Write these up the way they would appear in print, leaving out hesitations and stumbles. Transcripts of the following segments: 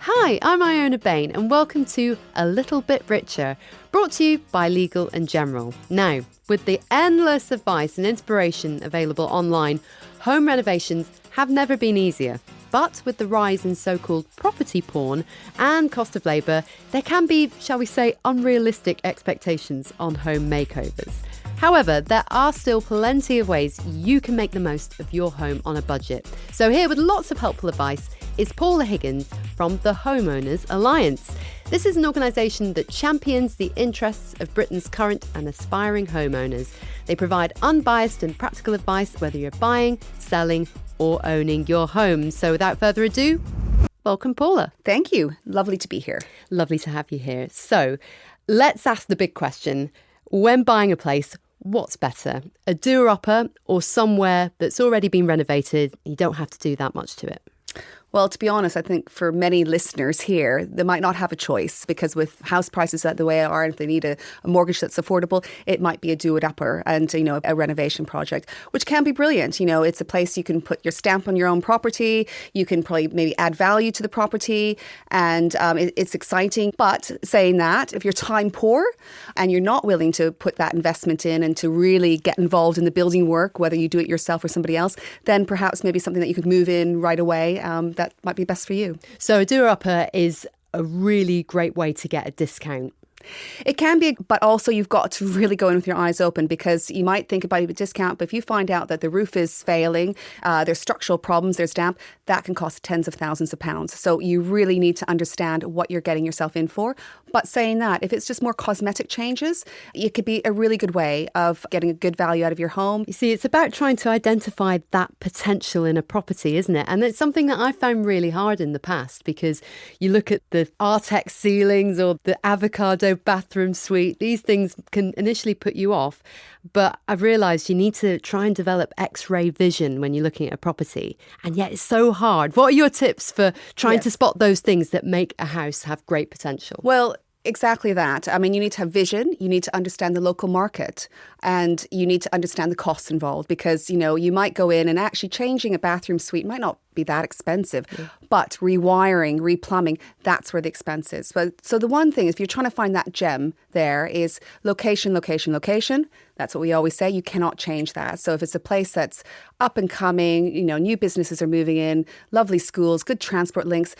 Hi, I'm Iona Bain and welcome to A Little Bit Richer, brought to you by Legal & General. Now, with the endless advice and inspiration available online, home renovations have never been easier. But with the rise in so-called property porn and cost of labour, there can be, shall we say, unrealistic expectations on home makeovers. However, there are still plenty of ways you can make the most of your home on a budget. So here with lots of helpful advice is Paula Higgins from the HomeOwners Alliance. This is an organisation that champions the interests of Britain's current and aspiring homeowners. They provide unbiased and practical advice whether you're buying, selling or owning your home. So without further ado, welcome Paula. Thank you. Lovely to be here. Lovely to have you here. So let's ask the big question. When buying a place, what's better? A doer-upper or somewhere that's already been renovated? You don't have to do that much to it. Well, to be honest, I think for many listeners here, they might not have a choice because with house prices the way they are, and if they need a mortgage that's affordable, it might be a do-it-upper and, a renovation project, which can be brilliant. It's a place you can put your stamp on your own property. You can probably maybe add value to the property and it's exciting. But saying that, if you're time poor and you're not willing to put that investment in and to really get involved in the building work, whether you do it yourself or somebody else, then perhaps maybe something that you could move in right away that might be best for you. So a doer-upper is a really great way to get a discount. It can be, but also you've got to really go in with your eyes open because you might think about a discount, but if you find out that the roof is failing, there's structural problems, there's damp, that can cost tens of thousands of pounds. So you really need to understand what you're getting yourself in for. But saying that, if it's just more cosmetic changes, it could be a really good way of getting a good value out of your home. You see, it's about trying to identify that potential in a property, isn't it? And it's something that I found really hard in the past because you look at the Artex ceilings or the avocado bathroom suite. These things can initially put you off, but I've realised you need to try and develop X-ray vision when you're looking at a property, and yet it's so hard. What are your tips for trying to spot those things that make a house have great potential? Well, exactly that. I mean, you need to have vision, you need to understand the local market, and you need to understand the costs involved because, you might go in and actually changing a bathroom suite might not be that expensive, but rewiring, replumbing, that's where the expense is. So the one thing, if you're trying to find that gem there is location, location, location. That's what we always say. You cannot change that. So if it's a place that's up and coming, new businesses are moving in, lovely schools, good transport links,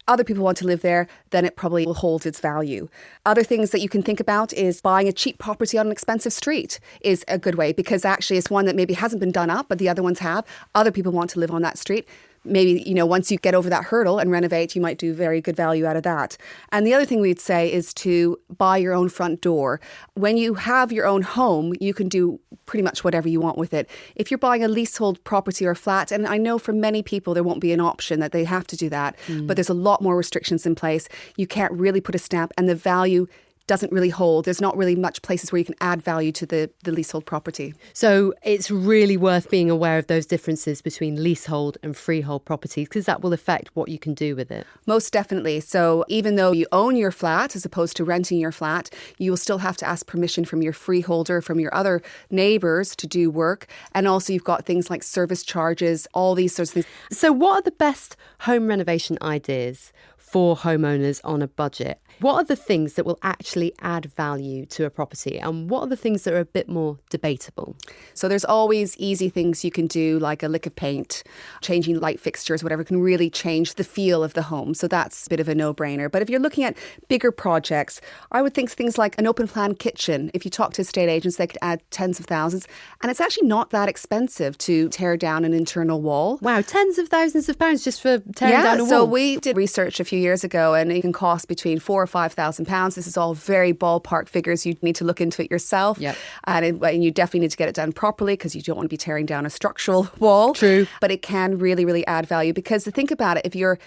other people want to live there, then it probably will hold its value. Other things that you can think about is buying a cheap property on an expensive street is a good way because actually it's one that maybe hasn't been done up, but the other ones have. Other people want to live on that street. Maybe, once you get over that hurdle and renovate, you might do very good value out of that. And the other thing we'd say is to buy your own front door. When you have your own home, you can do pretty much whatever you want with it. If you're buying a leasehold property or flat, and I know for many people there won't be an option that they have to do that, but there's a lot more restrictions in place. You can't really put a stamp and the value doesn't really hold. There's not really much places where you can add value to the leasehold property. So it's really worth being aware of those differences between leasehold and freehold properties because that will affect what you can do with it. Most definitely. So even though you own your flat as opposed to renting your flat, you will still have to ask permission from your freeholder, from your other neighbours to do work. And also you've got things like service charges, all these sorts of things. So what are the best home renovation ideas for homeowners on a budget? What are the things that will actually add value to a property and what are the things that are a bit more debatable? So there's always easy things you can do like a lick of paint, changing light fixtures, whatever can really change the feel of the home. So that's a bit of a no-brainer. But if you're looking at bigger projects, I would think things like an open plan kitchen. If you talk to estate agents, they could add tens of thousands. And it's actually not that expensive to tear down an internal wall. Wow, tens of thousands of pounds just for tearing down a wall. So we did research a few years ago and it can cost between £4,000 or £5,000. This is all very ballpark figures. You need to look into it yourself. Yep. And you definitely need to get it done properly because you don't want to be tearing down a structural wall. True. But it can really, really add value because to think about it, if you're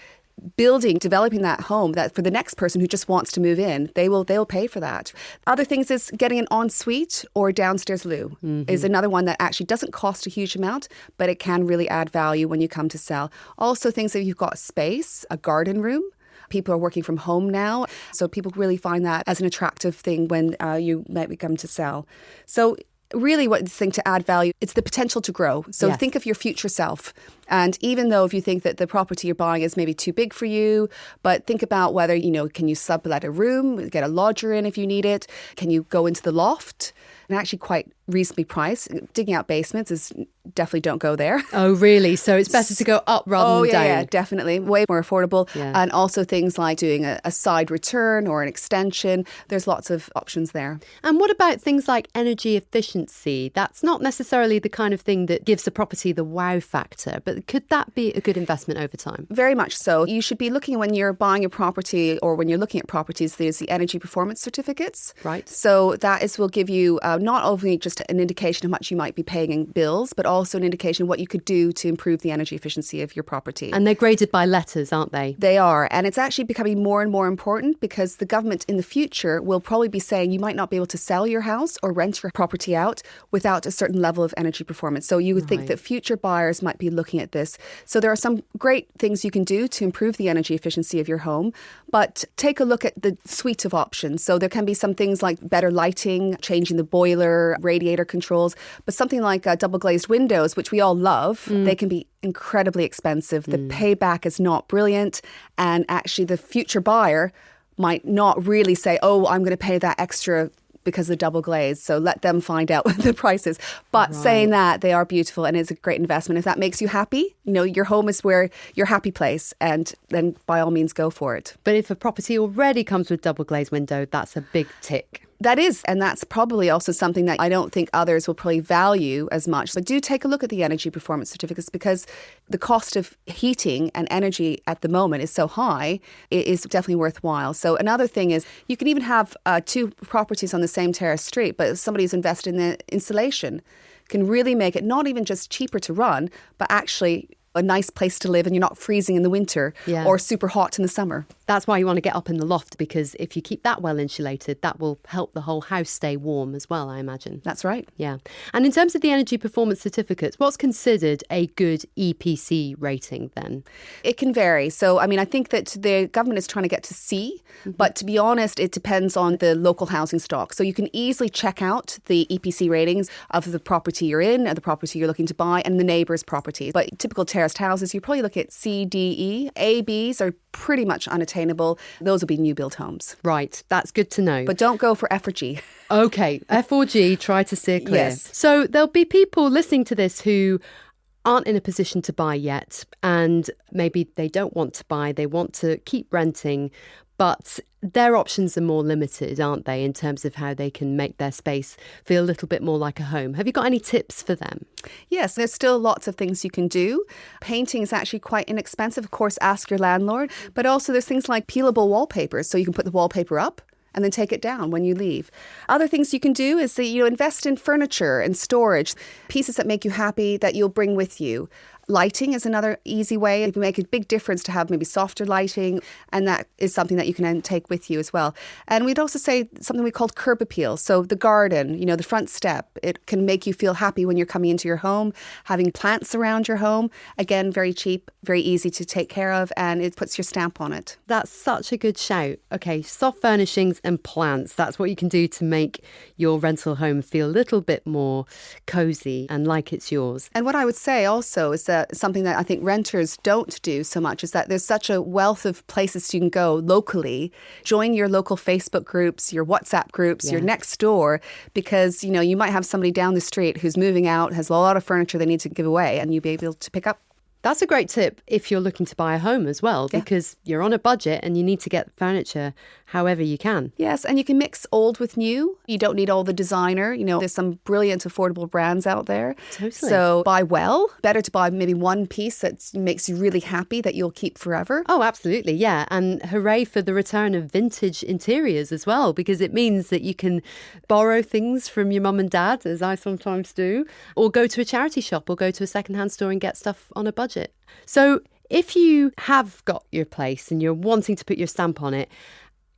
developing that home, that for the next person who just wants to move in, they'll pay for that. Other things is getting an ensuite or downstairs loo is another one that actually doesn't cost a huge amount, but it can really add value when you come to sell. Also things that you've got space, a garden room. People are working from home now, so people really find that as an attractive thing when you might come to sell. So Really what this thing to add value, it's the potential to grow. So Yes. think of your future self. And even though if you think that the property you're buying is maybe too big for you, but think about whether, can you sublet a room, get a lodger in if you need it? Can you go into the loft? And actually quite reasonably priced. Digging out basements is definitely don't go there. Oh, really? So it's better to go up rather than down? Yeah, definitely. Way more affordable. Yeah. And also things like doing a side return or an extension. There's lots of options there. And what about things like energy efficiency? That's not necessarily the kind of thing that gives a property the wow factor, but could that be a good investment over time? Very much so. You should be looking when you're buying a property or when you're looking at properties, there's the energy performance certificates. Right. So will give you not only just an indication of how much you might be paying in bills, but also an indication of what you could do to improve the energy efficiency of your property. And they're graded by letters, aren't they? They are. And it's actually becoming more and more important because the government in the future will probably be saying you might not be able to sell your house or rent your property out without a certain level of energy performance. So you would think that future buyers might be looking at this. So there are some great things you can do to improve the energy efficiency of your home, but take a look at the suite of options. So there can be some things like better lighting, changing the boiler, radiator controls, but something like double glazed windows, which we all love, they can be incredibly expensive. The payback is not brilliant. And actually the future buyer might not really say, oh, I'm going to pay that extra because of the double glaze. So let them find out what the price is. But saying that, they are beautiful and it's a great investment. If that makes you happy, your home is where your happy place, and then by all means go for it. But if a property already comes with double glazed window, that's a big tick. That is, and that's probably also something that I don't think others will probably value as much. But do take a look at the energy performance certificates because the cost of heating and energy at the moment is so high, it is definitely worthwhile. So another thing is you can even have two properties on the same terrace street, but if somebody's invested in the insulation, can really make it not even just cheaper to run, but actually a nice place to live and you're not freezing in the winter or super hot in the summer. That's why you want to get up in the loft, because if you keep that well insulated, that will help the whole house stay warm as well, I imagine. That's right. Yeah. And in terms of the energy performance certificates, what's considered a good EPC rating then? It can vary. So, I think that the government is trying to get to C, but to be honest, it depends on the local housing stock. So you can easily check out the EPC ratings of the property you're in, or the property you're looking to buy, and the neighbour's property. But typical terraced houses, you probably look at C, D, E. A, Bs are pretty much unattainable. Those will be new build homes. Right, that's good to know. But don't go for F or G. Okay, F or G, try to steer clear. Yes. So there'll be people listening to this who aren't in a position to buy yet, and maybe they don't want to buy, they want to keep renting, but their options are more limited, aren't they, in terms of how they can make their space feel a little bit more like a home. Have you got any tips for them? Yes, there's still lots of things you can do. Painting is actually quite inexpensive. Of course, ask your landlord. But also there's things like peelable wallpapers, so you can put the wallpaper up and then take it down when you leave. Other things you can do is that invest in furniture and storage, pieces that make you happy that you'll bring with you. Lighting is another easy way. It can make a big difference to have maybe softer lighting, and that is something that you can then take with you as well. And we'd also say something we called curb appeal. So the garden, the front step, it can make you feel happy when you're coming into your home. Having plants around your home, again, very cheap, very easy to take care of, and it puts your stamp on it. That's such a good shout. Okay, soft furnishings and plants. That's what you can do to make your rental home feel a little bit more cosy and like it's yours. And what I would say also is that something that I think renters don't do so much is that there's such a wealth of places you can go locally. Join your local Facebook groups, your WhatsApp groups, your next door, because, you might have somebody down the street who's moving out, has a lot of furniture they need to give away, and you'll be able to pick up. That's a great tip if you're looking to buy a home as well, because you're on a budget and you need to get furniture however you can. Yes, and you can mix old with new. You don't need all the designer. There's some brilliant affordable brands out there. Totally. So buy well. Better to buy maybe one piece that makes you really happy that you'll keep forever. Oh, absolutely, yeah. And hooray for the return of vintage interiors as well, because it means that you can borrow things from your mum and dad, as I sometimes do, or go to a charity shop or go to a secondhand store and get stuff on a budget. So if you have got your place and you're wanting to put your stamp on it,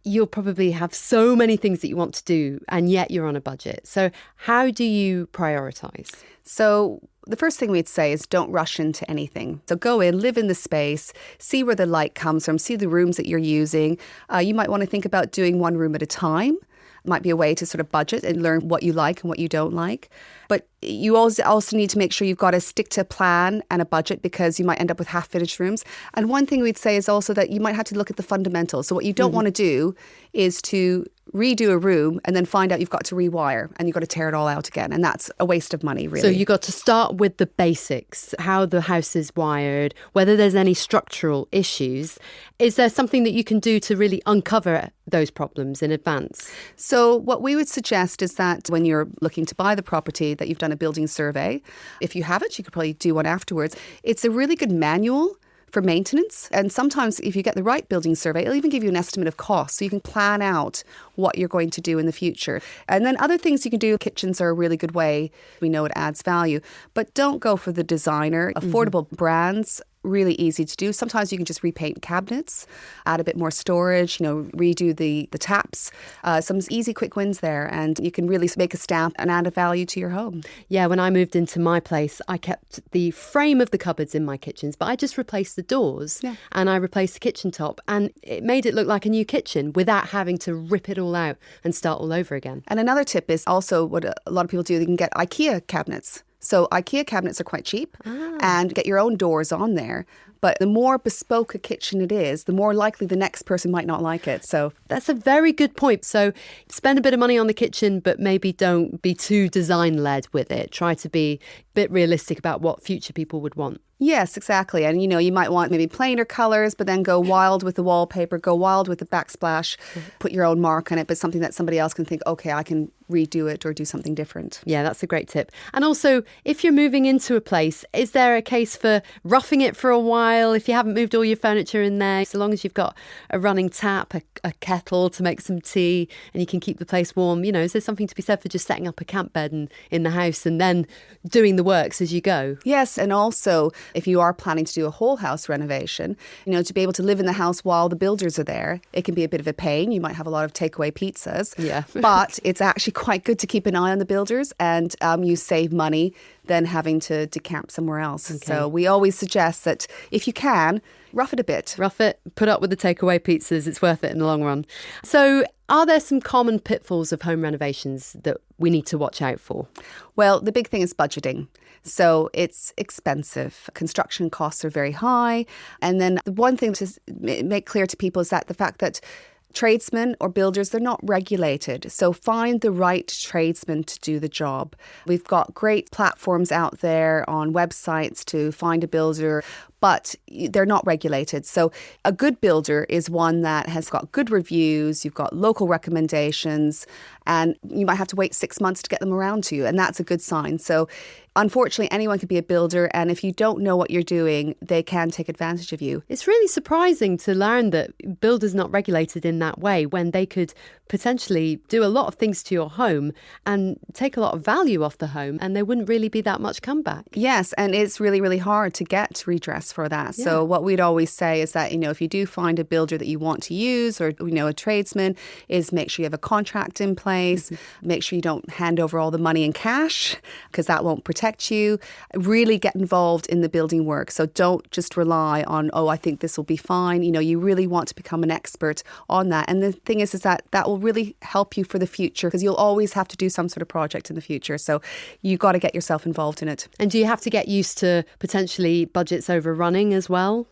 you'll probably have so many things that you want to do, and yet you're on a budget. So how do you prioritise? So the first thing we'd say is don't rush into anything. So go in, live in the space, see where the light comes from, see the rooms that you're using. You might want to think about doing one room at a time. might be a way to sort of budget and learn what you like and what you don't like. But you also need to make sure you've got to stick to a plan and a budget, because you might end up with half-finished rooms. And one thing we'd say is also that you might have to look at the fundamentals. So what you don't want to do is to redo a room and then find out you've got to rewire and you've got to tear it all out again. And that's a waste of money, really. So you've got to start with the basics, how the house is wired, whether there's any structural issues. Is there something that you can do to really uncover those problems in advance? So what we would suggest is that when you're looking to buy the property, that you've done a building survey. If you haven't, you could probably do one afterwards. It's a really good manual for maintenance. And sometimes if you get the right building survey, it'll even give you an estimate of cost, so you can plan out what you're going to do in the future. And then other things you can do, kitchens are a really good way. We know it adds value, but don't go for the designer. Affordable brands, really easy to do. Sometimes you can just repaint cabinets, add a bit more storage, redo the taps. Some easy quick wins there, and you can really make a stamp and add a value to your home. Yeah, when I moved into my place, I kept the frame of the cupboards in my kitchens, but I just replaced the doors and I replaced the kitchen top, and it made it look like a new kitchen without having to rip it all out and start all over again. And another tip is also what a lot of people do, they can get IKEA cabinets. So IKEA cabinets are quite cheap and get your own doors on there. But the more bespoke a kitchen it is, the more likely the next person might not like it. So that's a very good point. So spend a bit of money on the kitchen, but maybe don't be too design-led with it. Try to be a bit realistic about what future people would want. Yes, exactly. And, you might want maybe plainer colours, but then go wild with the wallpaper, go wild with the backsplash, put your own mark on it, but something that somebody else can think, okay, I can redo it or do something different. Yeah, that's a great tip. And also, if you're moving into a place, is there a case for roughing it for a while if you haven't moved all your furniture in there? So long as you've got a running tap, a kettle to make some tea, and you can keep the place warm, is there something to be said for just setting up a camp bed in the house and then doing the works as you go? Yes, and also if you are planning to do a whole house renovation, to be able to live in the house while the builders are there, it can be a bit of a pain. You might have a lot of takeaway pizzas. Yeah. But it's actually quite good to keep an eye on the builders, and you save money than having to decamp somewhere else. Okay. So we always suggest that if you can, rough it a bit. Rough it, put up with the takeaway pizzas. It's worth it in the long run. So are there some common pitfalls of home renovations that we need to watch out for? Well, the big thing is budgeting. So it's expensive. Construction costs are very high. And then the one thing to make clear to people is that the fact that tradesmen or builders, they're not regulated. So find the right tradesman to do the job. We've got great platforms out there on websites to find a builder, but they're not regulated. So a good builder is one that has got good reviews, you've got local recommendations, and you might have to wait 6 months to get them around to you. And that's a good sign. So unfortunately, anyone can be a builder. And if you don't know what you're doing, they can take advantage of you. It's really surprising to learn that builders not regulated in that way, when they could potentially do a lot of things to your home and take a lot of value off the home, and there wouldn't really be that much comeback. Yes, and it's really, really hard to get redress for that. Yeah. So what we'd always say is that, if you do find a builder that you want to use, or, a tradesman, is make sure you have a contract in place. Make sure you don't hand over all the money in cash, because that won't protect you. Really get involved in the building work. So don't just rely on, I think this will be fine. You really want to become an expert on that. And the thing is that will really help you for the future, because you'll always have to do some sort of project in the future. So you've got to get yourself involved in it. And do you have to get used to potentially budgets overrunning as well?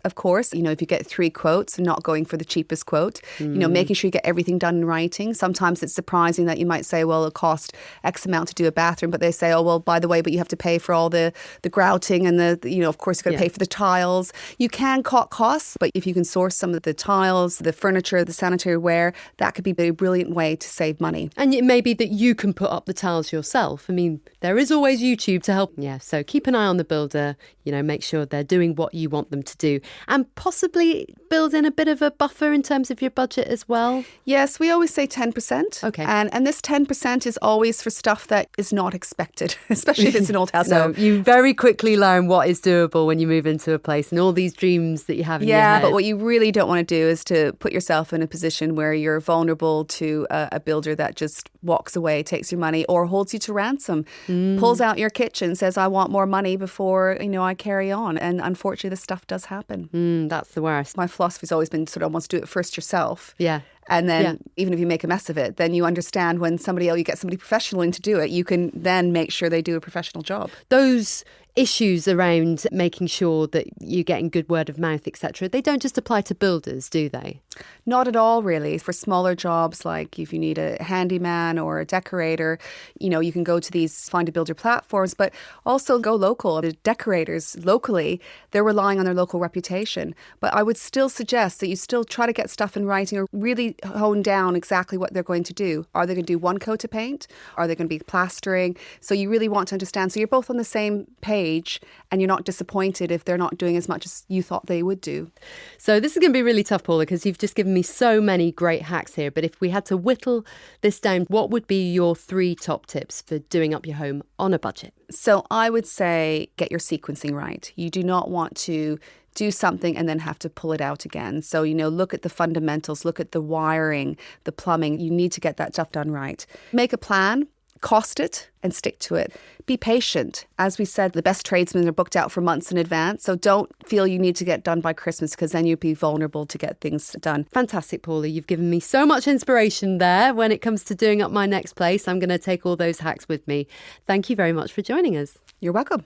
Of course, if you get 3 quotes, not going for the cheapest quote, making sure you get everything done in writing. Sometimes it's surprising that you might say, well, it'll cost X amount to do a bathroom, but they say, by the way, but you have to pay for all the grouting and of course, you've got to pay for the tiles. You can cut costs, but if you can source some of the tiles, the furniture, the sanitary ware, that could be a brilliant way to save money. And it may be that you can put up the tiles yourself. I mean, there is always YouTube to help. Yeah, so keep an eye on the builder, make sure they're doing what you want them to do, and possibly build in a bit of a buffer in terms of your budget as well. Yes, we always say 10%. Okay. And this 10% is always for stuff that is not expected, especially if it's an old house. No, you very quickly learn what is doable when you move into a place, and all these dreams that you have in your head. Yeah, but what you really don't want to do is to put yourself in a position where you're vulnerable to a builder that just walks away, takes your money, or holds you to ransom, pulls out your kitchen, says, I want more money before, I carry on. And unfortunately, this stuff does happen. That's the worst. My philosophy's always been sort of almost do it first yourself. Yeah. And then even if you make a mess of it, then you understand when you get somebody professional in to do it, you can then make sure they do a professional job. Those issues around making sure that you're getting good word of mouth, etc., they don't just apply to builders, do they? Not at all, really. For smaller jobs, like if you need a handyman or a decorator, you can go to these find a builder platforms, but also go local. The decorators locally, they're relying on their local reputation. But I would still suggest that you still try to get stuff in writing or really hone down exactly what they're going to do. Are they going to do one coat of paint? Are they going to be plastering? So you really want to understand. So you're both on the same page and you're not disappointed if they're not doing as much as you thought they would do. So this is going to be really tough, Paula, because you've just given me so many great hacks here. But if we had to whittle this down, what would be your 3 top tips for doing up your home on a budget? So I would say get your sequencing right. You do not want to do something and then have to pull it out again. So, look at the fundamentals, look at the wiring, the plumbing. You need to get that stuff done right. Make a plan. Cost it and stick to it. Be patient. As we said, the best tradesmen are booked out for months in advance. So don't feel you need to get done by Christmas because then you'd be vulnerable to get things done. Fantastic, Paula. You've given me so much inspiration there when it comes to doing up my next place. I'm going to take all those hacks with me. Thank you very much for joining us. You're welcome.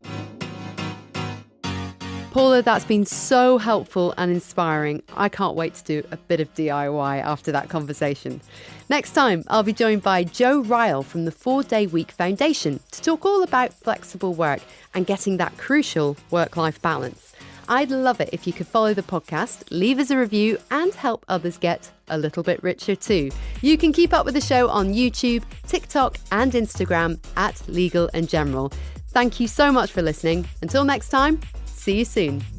Paula, that's been so helpful and inspiring. I can't wait to do a bit of DIY after that conversation. Next time, I'll be joined by Joe Ryle from the 4-Day Week Foundation to talk all about flexible work and getting that crucial work-life balance. I'd love it if you could follow the podcast, leave us a review and help others get a little bit richer too. You can keep up with the show on YouTube, TikTok and Instagram @Legal and General. Thank you so much for listening. Until next time, see you soon.